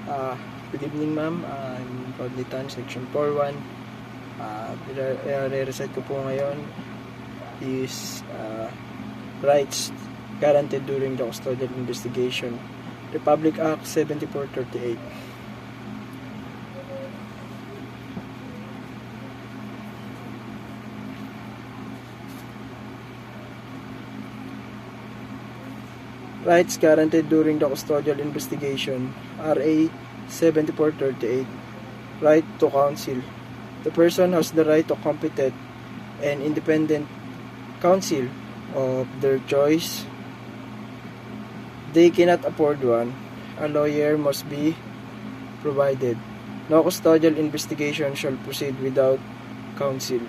Good evening, ma'am. I'm Rodney Tan, Section 4-1. Re-recite ko po ngayon is rights guaranteed during the custodial investigation. Republic Act 7438. Rights guaranteed during the custodial investigation. RA 7438. Right to counsel. The person has the right to competent and independent counsel of their choice. They cannot afford one. A lawyer must be provided. No custodial investigation shall proceed without counsel.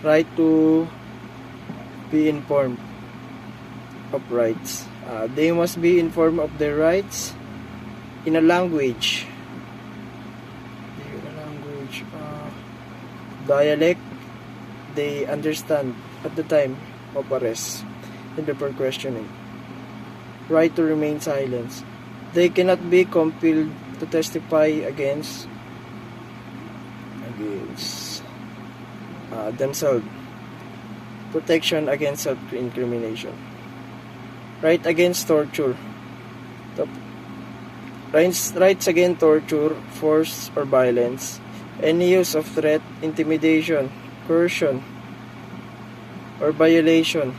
Right to be informed of rights. They must be informed of their rights in a language dialect they understand at the time of arrest and before questioning. Right to remain silent. They cannot be compelled to testify against themselves. Protection against self-incrimination. Right against torture. Rights against torture, force, or violence. Any use of threat, intimidation, coercion, or violation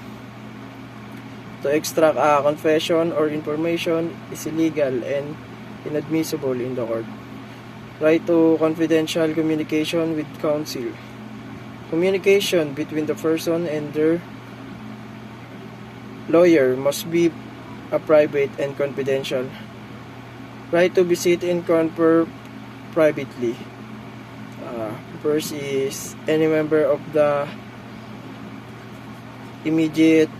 to extract a confession or information is illegal and inadmissible in the court. Right to confidential communication with counsel. Communication between the person and their lawyer must be a private and confidential. Right to visit and confer privately. First is any member of the immediate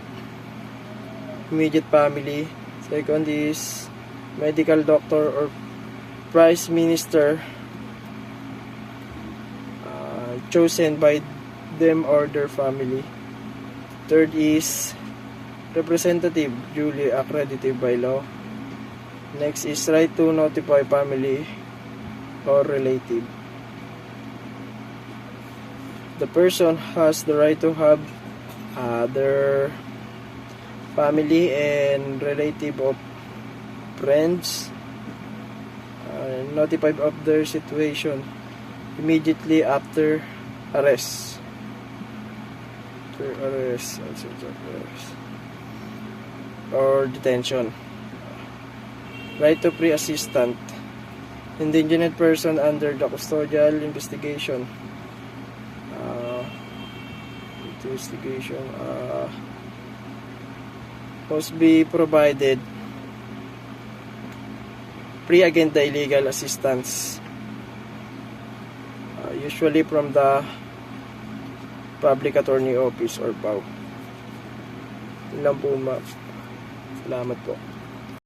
family. Second is medical doctor or prime minister chosen by them or their family. Third is representative duly accredited by law. Next is right to notify family or relative. The person has the right to have their family and relative of friends notified of their situation immediately after arrest. Or detention. Right to free assistant. Indigent person under the custodial investigation. Must be provided free against the illegal assistance, usually from the public attorney office or PAO. Yun lang po, ma'am. Salamat po.